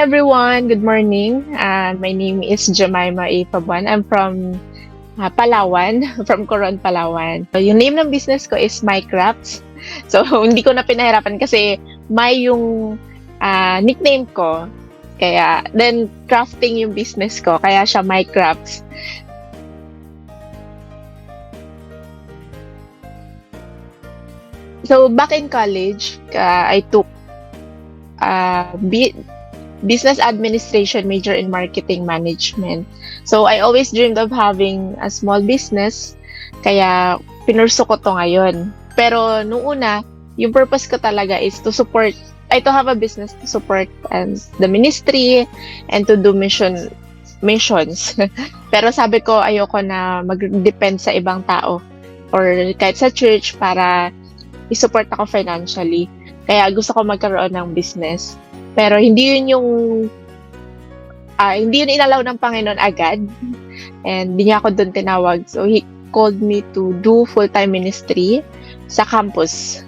everyone, good morning. My name is Jemima A. Pabuan. I'm from Palawan, from Coron, Palawan. So, yung name ng business ko is My Crafts. So, hindi ko na pinahirapan kasi may yung nickname ko. Kaya, then crafting yung business ko. Kaya siya My Crafts. So, back in college, I took business administration major in marketing management. So, I always dreamed of having a small business. Kaya, pinurso ko to ngayon. Pero, nung una, yung purpose ko talaga is to have a business to support the ministry and to do missions. Pero sabi ko, ayoko na mag-depend sa ibang tao or kahit sa church para i-support ako financially. Kaya gusto ko magkaroon ng business. Pero hindi yun inalaw ng Panginoon agad. And hindi niya ako doon tinawag. So, He called me to do full-time ministry sa campus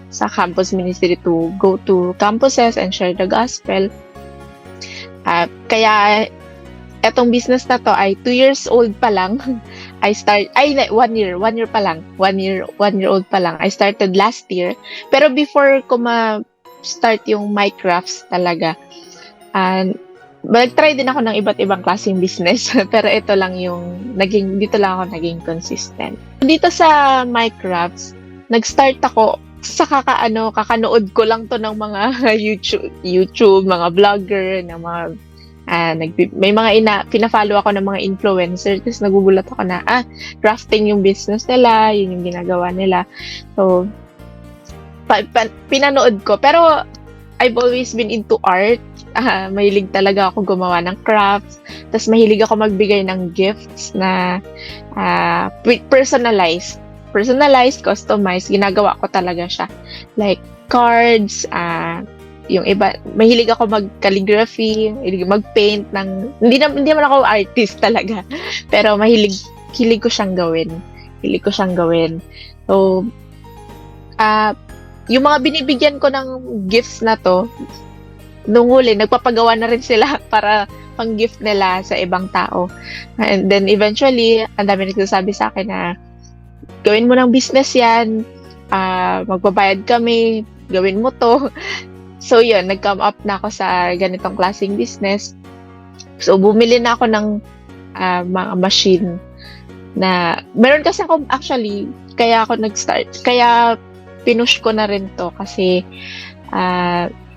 ministry, to go to campuses and share the gospel. Kaya, etong business na to ay 2 years old pa lang. 1 year old pa lang. I started last year. Pero before ko start yung My Crafts talaga, nag-try din ako ng iba't ibang klaseng business. Pero ito lang dito lang ako naging consistent. Dito sa My Crafts, nag-start ako sa kakanood ko lang to ng mga YouTube, mga vlogger, ng mga may mga pina-follow ako ng mga influencer, tapos nagugulat ako na crafting yung business nila, yun yung ginagawa nila. So pinanood ko, pero I've always been into art. Mahilig talaga ako gumawa ng crafts, tapos mahilig ako magbigay ng gifts na personalized, customized. Ginagawa ko talaga siya, like cards, yung iba, mahilig ako mag-calligraphy, mahilig mag-paint hindi naman ako artist talaga, pero hilig ko siyang gawin. So, yung mga binibigyan ko ng gifts na to, nung huli, nagpapagawa na rin sila para pang-gift nila sa ibang tao. And then, eventually, ang dami nagsasabi sa akin na, gawin mo ng business yan, magbabayad kami, gawin mo to. So, yun, nag-come up na ako sa ganitong klaseng business. So, bumili na ako ng mga machine na, meron kasi ako, actually, kaya ako nag-start. Kaya, pinush ko na rin to kasi,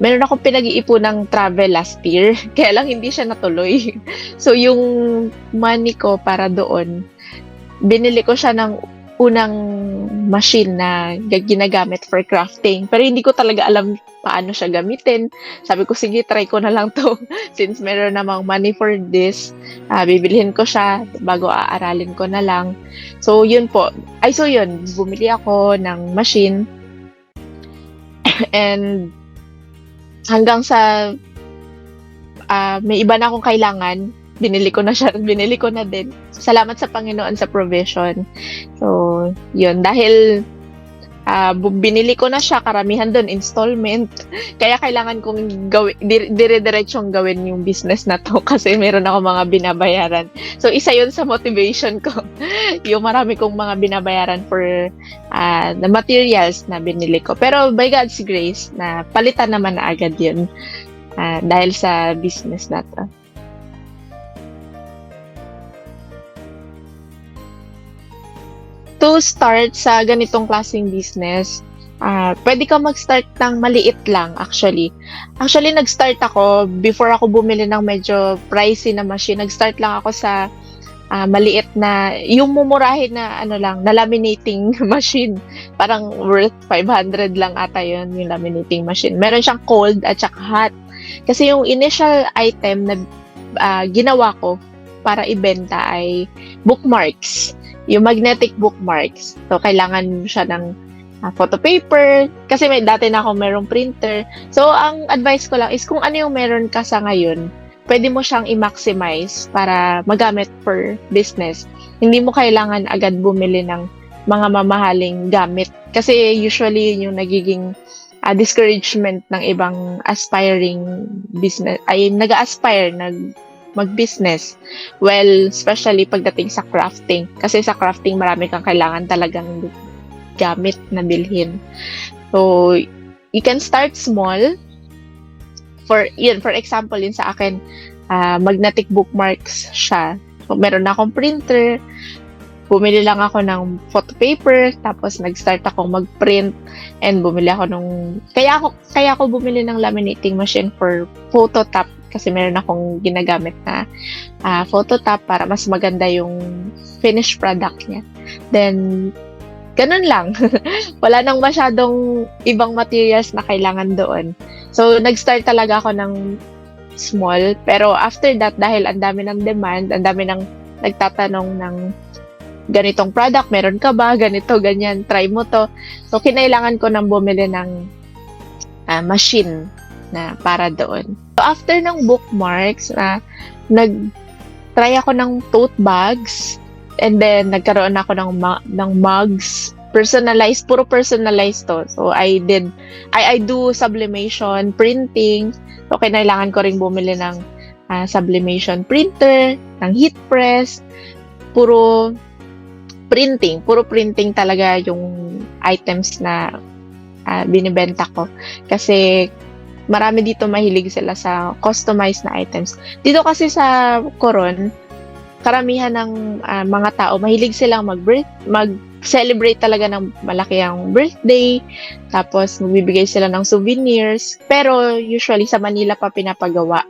meron akong pinag-iipon ng travel last year. Kaya lang hindi siya natuloy. So, yung money ko para doon, binili ko siya ng unang machine na ginagamit for crafting. Pero hindi ko talaga alam paano siya gamitin. Sabi ko, sige, try ko na lang to. Since meron namang money for this, bibilhin ko siya bago aaralin ko na lang. So, yun po. So yun, bumili ako ng machine. And hanggang sa may iba na akong kailangan, binili ko na din. Salamat sa Panginoon sa provision. So, yun. Dahil binili ko na siya, karamihan doon, installment. Kaya kailangan kong dire-diretsong gawin yung business na to kasi meron ako mga binabayaran. So, isa yun sa motivation ko. Yung marami kong mga binabayaran for the materials na binili ko. Pero by God's grace, na palitan naman na agad yun dahil sa business na to. To start sa ganitong klaseng business, pwede ka mag-start ng maliit lang actually. Actually, nag-start ako before ako bumili ng medyo pricey na machine. Nag-start lang ako sa maliit na, yung mumurahin na na laminating machine. Parang worth 500 lang ata yun, yung laminating machine. Meron siyang cold at saka hot. Kasi yung initial item na ginawa ko para ibenta ay bookmarks. Yung magnetic bookmarks. So, kailangan siya ng photo paper. Kasi dati na ako merong printer. So, ang advice ko lang is kung ano yung meron ka sa ngayon, pwede mo siyang i-maximize para magamit for business. Hindi mo kailangan agad bumili ng mga mamahaling gamit. Kasi usually yun yung nagiging discouragement ng ibang aspiring business, ay nag-aspire, mag-business. Well, especially pagdating sa crafting. Kasi sa crafting, marami kang kailangan talagang gamit na bilhin. So, you can start small. For example, yun sa akin, magnetic bookmarks siya. So, meron na akong printer, bumili lang ako ng photo paper, tapos nag-start ako mag-print, and bumili ako kaya ako bumili ng laminating machine for phototap, kasi meron akong ginagamit na phototap para mas maganda yung finished product niya. Then, ganun lang. Wala nang masyadong ibang materials na kailangan doon. So, nag-start talaga ako ng small. Pero after that, dahil ang dami ng demand, ang dami ng nagtatanong ng ganitong product, meron ka ba? Ganito, ganyan, try mo to. So, kinailangan ko nang bumili ng machine na para doon. So, after ng bookmarks, nag-try ako ng tote bags, and then nagkaroon ako ng mugs, personalized, puro personalized to. So, I do sublimation, printing. So, kinailangan ko ring bumili ng sublimation printer, ng heat press, puro printing talaga yung items na binibenta ko. Kasi marami dito mahilig sila sa customized na items. Dito kasi sa Coron, karamihan ng mga tao mahilig silang mag-celebrate talaga ng malaki ang birthday, tapos magbibigay sila ng souvenirs, pero usually sa Manila pa pinapagawa.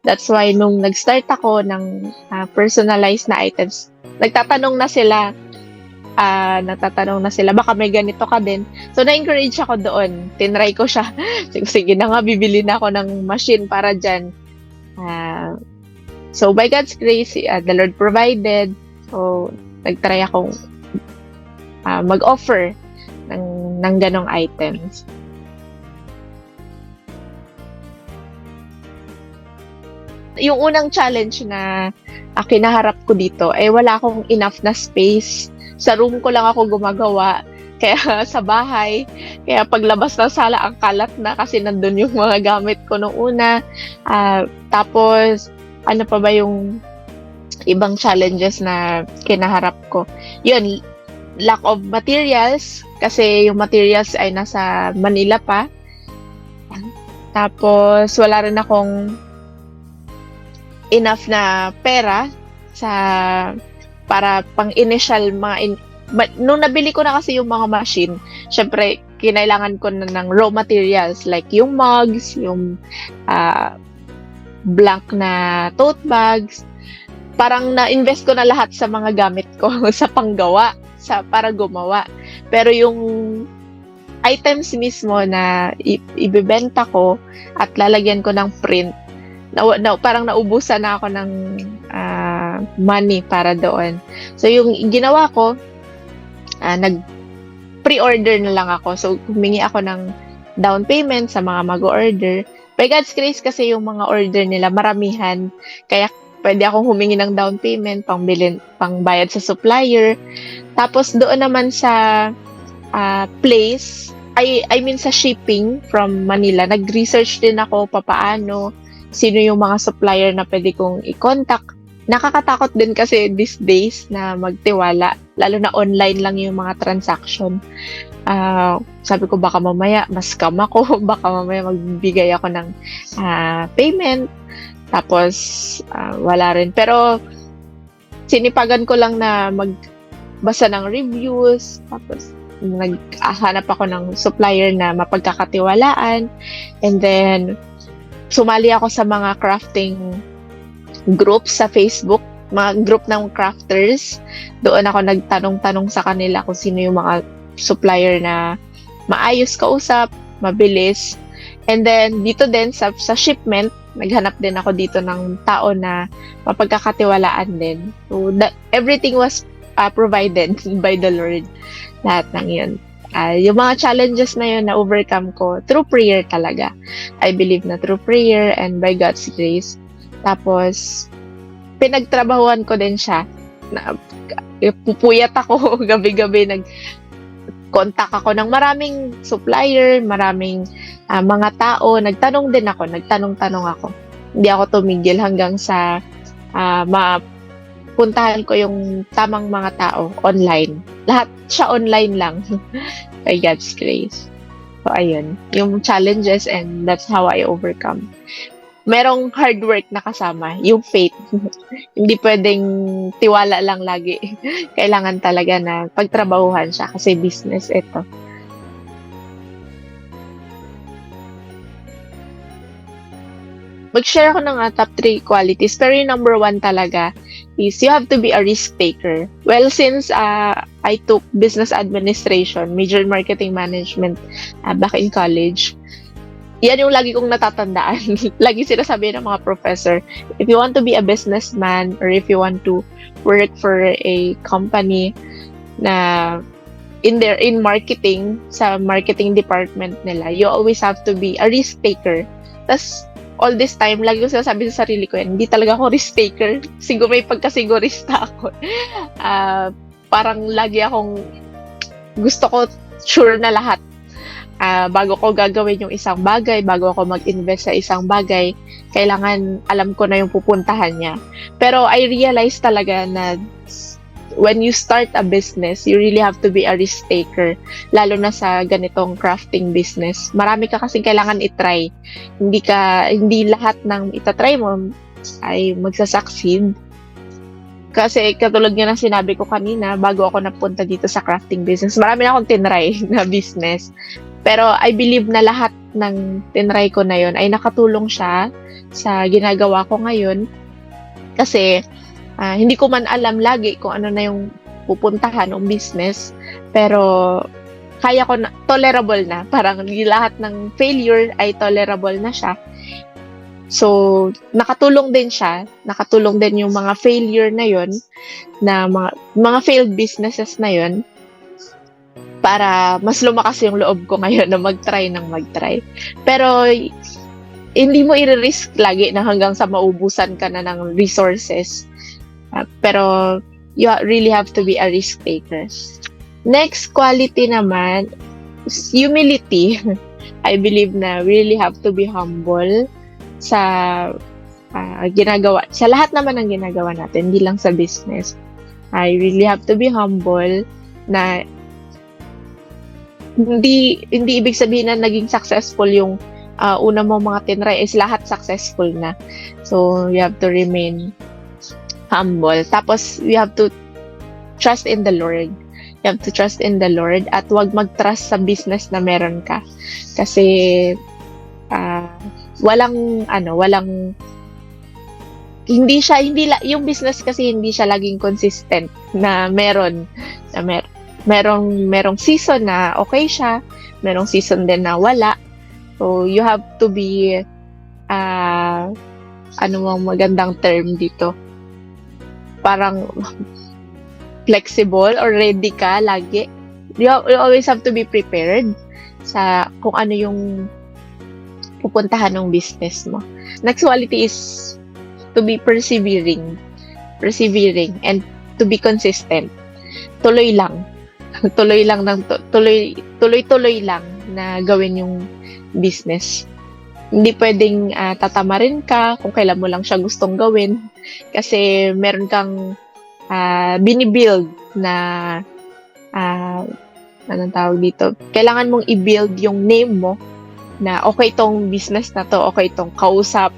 That's why nung nag-start ako ng personalized na items, nagtatanong na sila, baka may ganito ka din. So, na-encourage ako doon. Tinry ko siya. Sige na nga, bibili na ako ng machine para dyan. So, by God's grace, the Lord provided. So, nag-try akong mag-offer ng ganong items. Yung unang challenge na kinaharap ko dito, ay wala akong enough na space. Sa room ko lang ako gumagawa. Kaya sa bahay, kaya paglabas ng sala, ang kalat na kasi nandun yung mga gamit ko nung una. Tapos, ano pa ba yung ibang challenges na kinaharap ko? Yun, lack of materials, kasi yung materials ay nasa Manila pa. Tapos, wala rin akong enough na pera para pang-initial nung nabili ko na kasi yung mga machine, syempre, kinailangan ko na ng raw materials like yung mugs, yung blank na tote bags. Parang na-invest ko na lahat sa mga gamit ko sa panggawa, para gumawa. Pero yung items mismo na ibebenta ko at lalagyan ko ng print, parang naubusan na ako ng money para doon. So, yung ginawa ko, nag-pre-order na lang ako. So, humingi ako ng down payment sa mga mag-order. By God's grace kasi yung mga order nila maramihan. Kaya pwede akong humingi ng down payment, pangbayad sa supplier. Tapos doon naman sa place, I mean sa shipping from Manila, nag-research din ako papaano, sino yung mga supplier na pwede kong i-contact. Nakakatakot din kasi these days na magtiwala, lalo na online lang yung mga transaction. Sabi ko baka mamaya mas-scam ako, baka mamaya magbibigay ako ng payment, tapos wala rin. Pero sinipagan ko lang na magbasa ng reviews, tapos naghahanap ako ng supplier na mapagkakatiwalaan, and then sumali ako sa mga crafting groups sa Facebook, mga group ng crafters. Doon ako nagtanong-tanong sa kanila kung sino yung mga supplier na maayos kausap, mabilis. And then, dito din sa shipment, naghanap din ako dito ng tao na mapagkakatiwalaan din. So, everything was provided by the Lord. Lahat ng yun. Yung mga challenges na yun na overcome ko through prayer talaga. I believe na through prayer and by God's grace. Tapos, pinagtrabahuan ko din siya. Pupuyat ako gabi-gabi. nag-contact ako ng maraming supplier, maraming mga tao. Nagtanong-tanong ako. Hindi ako tumigil hanggang sa mapuntahan ko yung tamang mga tao online. Lahat siya online lang. By God's grace. So, ayun. Yung challenges, and that's how I overcome. Merong hard work na kasama, yung faith. Hindi pwedeng tiwala lang lagi. Kailangan talaga na pagtrabahuhan siya kasi business ito. Mag-share ako ng top 3 qualities. Pero yung number 1 talaga is you have to be a risk taker. Well, since I took business administration, major in marketing management back in college, yan yung lagi kong natatandaan. Lagi sinasabi ng mga professor, if you want to be a businessman or if you want to work for a company na in marketing, sa marketing department nila, you always have to be a risk taker. Tas all this time, lagi ko sinasabi sa sarili ko yan, hindi talaga ako risk taker. Siguro may pagkasigurista ako. Parang lagi akong gusto ko sure na lahat. Bago ko gagawin yung isang bagay, bago ako mag-invest sa isang bagay, kailangan alam ko na yung pupuntahan niya. Pero I realize talaga na when you start a business, you really have to be a risk taker. Lalo na sa ganitong crafting business. Marami ka kasing kailangan itry. Hindi lahat ng itatry mo ay magsasucceed. Kasi katulad nga ng sinabi ko kanina, bago ako napunta dito sa crafting business, marami na akong tinry na business. Pero I believe na lahat ng tinry ko na yon ay nakatulong siya sa ginagawa ko ngayon. Kasi hindi ko man alam lagi kung ano na yung pupuntahan ng business, pero kaya ko na, tolerable na. Parang lahat ng failure ay tolerable na siya. So, nakatulong din siya. Nakatulong din yung mga failure na yon, na mga failed businesses na yon, para mas lumakas yung loob ko ngayon na mag-try. Pero, hindi mo i-risk lagi na hanggang sa maubusan ka na ng resources. Pero, you really have to be a risk taker. Next quality naman is humility. I believe na we really have to be humble sa ginagawa. Sa lahat naman ng ginagawa natin, hindi lang sa business. I really have to be humble na hindi ibig sabihin na naging successful yung una mo mga tinry is lahat successful na. So, you have to remain humble. Tapos, you have to trust in the Lord. You have to trust in the Lord at wag mag-trust sa business na meron ka. Kasi, yung business kasi hindi siya laging consistent na merong season na okay siya, merong season din na wala. So, you have to be, magandang term dito? Parang flexible or ready ka lagi. You always have to be prepared sa kung ano yung pupuntahan ng business mo. Next quality is to be persevering and to be consistent. Tuloy lang na gawin yung business. Hindi pwedeng tatamarin ka kung kailan mo lang siya gustong gawin kasi meron kang binibuild na anong tawag dito? Kailangan mong i-build yung name mo na okay tong business na to, okay tong kausap.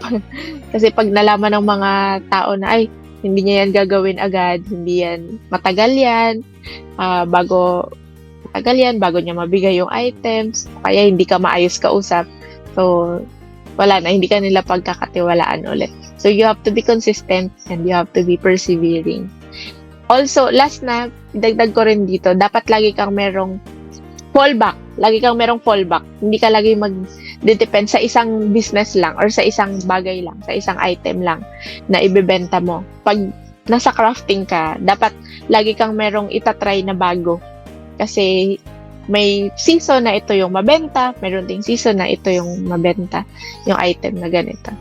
Kasi pag nalaman ng mga tao na ay hindi niya yan gagawin agad, hindi yan matagal yan, bago niya mabigay yung items, kaya hindi ka maayos kausap. So, wala na, hindi ka nila pagkakatiwalaan ulit. So, you have to be consistent and you have to be persevering. Also, last na, dagdag ko rin dito, dapat lagi kang merong fallback. Lagi kang merong fallback. Hindi ka lagi mag-depend sa isang business lang or sa isang bagay lang, sa isang item lang na ibebenta mo. Pag nasa crafting ka, dapat lagi kang merong itatry na bago. Kasi may season na ito yung mabenta, meron ding season na ito yung mabenta, yung item na ganito.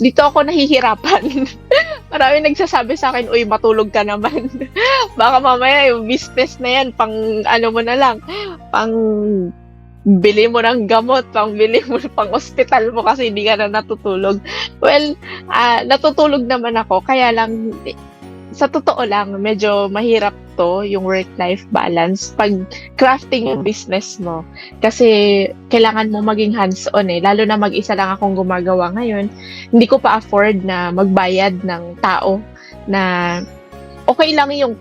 dito ako nahihirapan. Marami nagsasabi sa akin, "Uy, matulog ka naman." Baka mamaya yung business na yan, pang ano mo na lang, pang bili mo ng gamot, pang bili mo, pang ospital mo kasi hindi ka na natutulog. Well, natutulog naman ako, kaya lang, sa totoo lang, medyo mahirap to, yung work-life balance, pag crafting yung business mo. Kasi kailangan mo maging hands-on eh. Lalo na mag-isa lang akong gumagawa ngayon. Hindi ko pa afford na magbayad ng tao na okay lang yung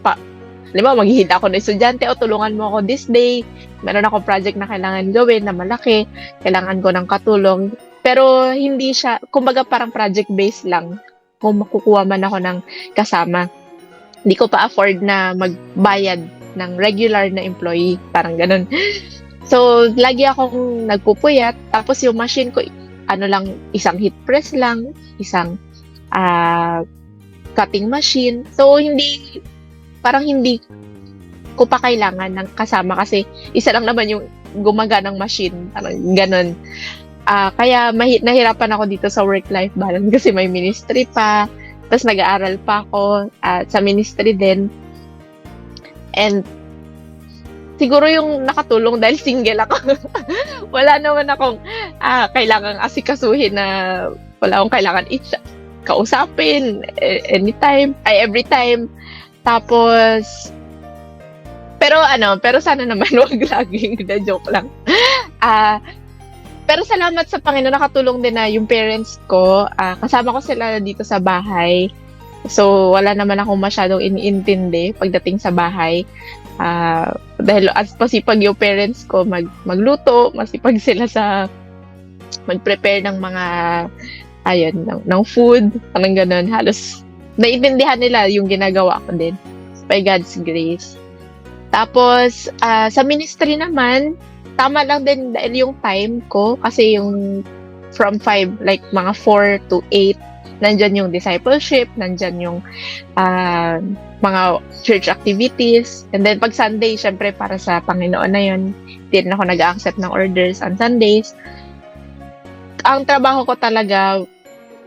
maghihila ako ng estudyante o tulungan mo ako this day. Meron akong project na kailangan gawin na malaki. Kailangan ko ng katulong. Pero hindi siya, kumbaga parang project-based lang. Kung makukuha man ako ng kasama. Hindi ko pa afford na magbayad ng regular na employee. Parang ganun. So, lagi akong nagpupuyat. Tapos yung machine ko, isang heat press lang, isang cutting machine. So, parang hindi ko pa kailangan ng kasama kasi isa lang naman yung gumaganang machine. Parang ganun. Kaya nahirapan ako dito sa work-life balance kasi may ministry pa. Tapos nag-aaral pa ako sa ministry din. And siguro yung nakatulong dahil single ako. Wala naman akong kailangang asikasuhin na wala akong kailangan kausapin every time. Tapos pero sana naman wag laging na joke lang. Pero salamat sa Panginoon, nakatulong din na yung parents ko, kasama ko sila dito sa bahay. So, wala naman akong masyadong iniintindi pagdating sa bahay. Dahil as masipag yung parents ko magluto, masipag sila sa mag-prepare ng mga, ng food, parang ganun. Halos, naiintindihan nila yung ginagawa ko din. By God's grace. Tapos, sa ministry naman, tama lang din dahil yung time ko kasi yung from 5, like mga 4 to 8, nandyan yung discipleship, nandyan yung mga church activities. And then pag Sunday, syempre para sa Panginoon na yun, hindi rin ako nag-accept ng orders on Sundays. Ang trabaho ko talaga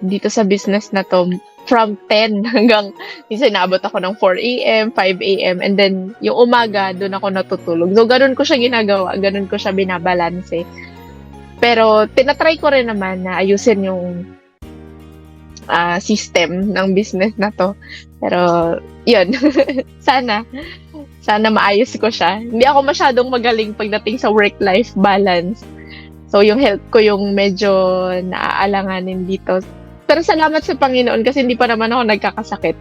dito sa business na to, from 10 hanggang minsan naabot ako ng 4 a.m., 5 a.m. and then yung umaga, doon ako natutulog. So, ganun ko siya ginagawa, ganun ko siya binabalanse. Pero, tinatry ko rin naman na ayusin yung system ng business na to. Pero, yun. sana maayos ko siya. Hindi ako masyadong magaling pagdating sa work-life balance. So, yung health ko yung medyo naaalanganin dito. Pero salamat sa Panginoon kasi hindi pa naman ako nagkakasakit.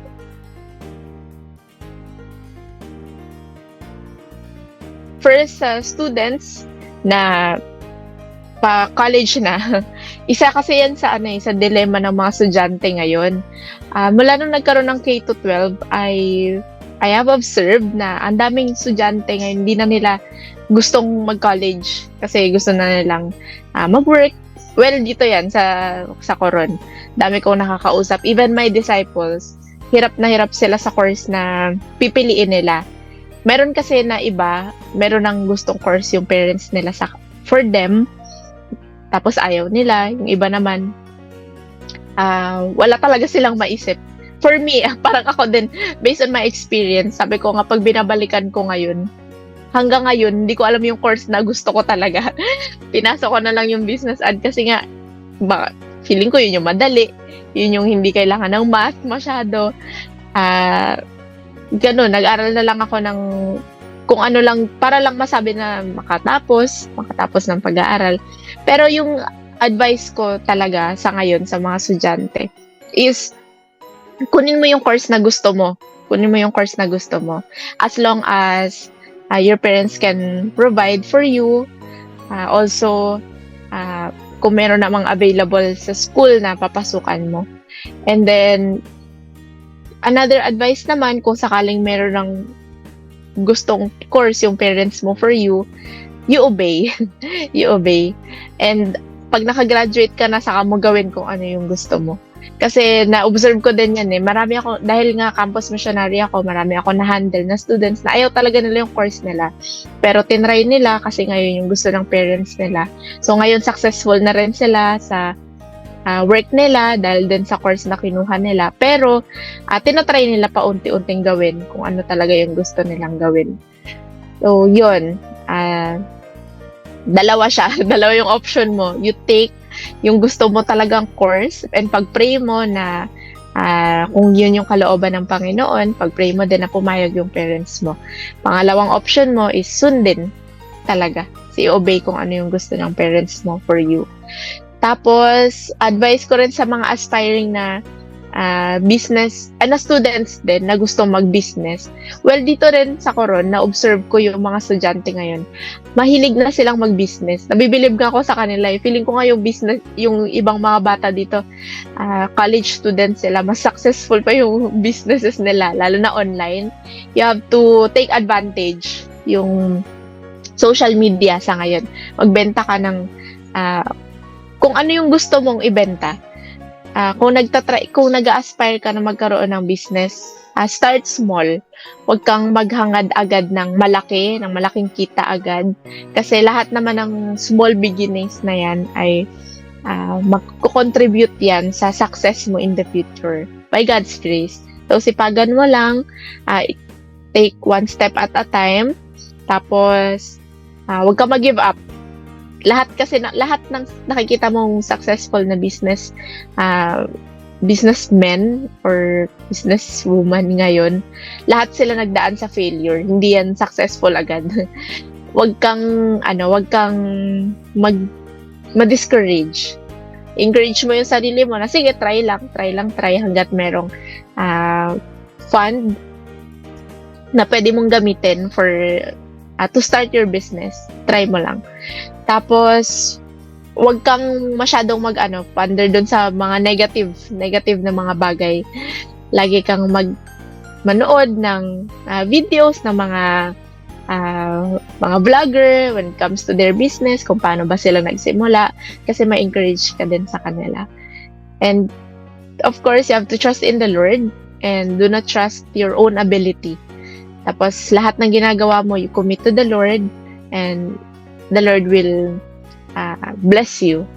First, students na pa-college na, isa kasi yan sa sa dilemma ng mga estudyante ngayon. Mula nung nagkaroon ng K-12, I have observed na ang daming estudyante ngayon, hindi na nila gustong mag-college kasi gusto na nilang mag-work. Well, dito yan sa Coron. Dami kong nakakausap. Even my disciples, hirap na hirap sila sa course na pipiliin nila. Meron kasi na iba, meron ng gustong course yung parents nila for them. Tapos ayaw nila. Yung iba naman, wala talaga silang maisip. For me, parang ako din, based on my experience, sabi ko nga, pag binabalikan ko ngayon, hanggang ngayon, hindi ko alam yung course na gusto ko talaga. Pinasok ko na lang yung business ad kasi nga, feeling ko yun yung madali. Yun yung hindi kailangan ng math masyado. Ganun, nag-aral na lang ako ng kung ano lang, para lang masabi na makatapos ng pag-aaral. Pero yung advice ko talaga sa ngayon sa mga estudyante is, kunin mo yung course na gusto mo. As long as your parents can provide for you. Also, kung meron namang available sa school na papasukan mo. And then, another advice naman, kung sakaling meron ng gustong course yung parents mo for you, you obey. You obey. And pag nakagraduate ka na, saka mo gawin kung ano yung gusto mo. Kasi na-observe ko din yan eh. Marami ako, dahil nga campus missionary ako, marami ako na-handle na students na ayaw talaga nila yung course nila. Pero tinry nila kasi ngayon yung gusto ng parents nila. So ngayon successful na rin sila sa work nila dahil din sa course na kinuha nila. Pero, tinatry nila paunti-unting gawin kung ano talaga yung gusto nilang gawin. So, yun. Dalawa siya. Dalawa yung option mo. You take yung gusto mo talagang course and pag-pray mo na kung yun yung kalooban ng Panginoon, pag-pray mo din na pumayag yung parents mo. Pangalawang option mo is sundin talaga. I-obey kung ano yung gusto ng parents mo for you. Tapos, advice ko rin sa mga aspiring na business, na students din na gusto mag-business. Well, dito rin sa Coron, na-observe ko yung mga estudyante ngayon. Mahilig na silang mag-business. Nabibilib nga ako sa kanila. Feeling ko nga yung business, yung ibang mga bata dito, college students sila, mas successful pa yung businesses nila, lalo na online. You have to take advantage yung social media sa ngayon. Magbenta ka ng kung ano yung gusto mong ibenta. Kung nag-aspire ka na magkaroon ng business, start small. Huwag kang maghangad agad ng malaking kita agad. Kasi lahat naman ng small beginnings na yan ay mag-contribute yan sa success mo in the future. By God's grace. So, sipagan mo lang, take one step at a time, tapos, huwag kang mag-give up. Lahat ng nakikita mong successful na businessmen or businesswoman ngayon, lahat sila nagdaan sa failure. Hindi yan successful agad. Wag kang ma-discourage. Encourage mo yung sarili mo na sige, try hanggat merong fund na pwede mong gamitin for to start your business. Try mo lang. Tapos, wag kang masyadong pander doon sa mga negative na mga bagay. Lagi kang manood ng videos ng mga vlogger when it comes to their business, kung paano ba sila nagsimula, kasi ma-encourage ka din sa kanila. And, of course, you have to trust in the Lord and do not trust your own ability. Tapos, lahat ng ginagawa mo, you commit to the Lord and the Lord will bless you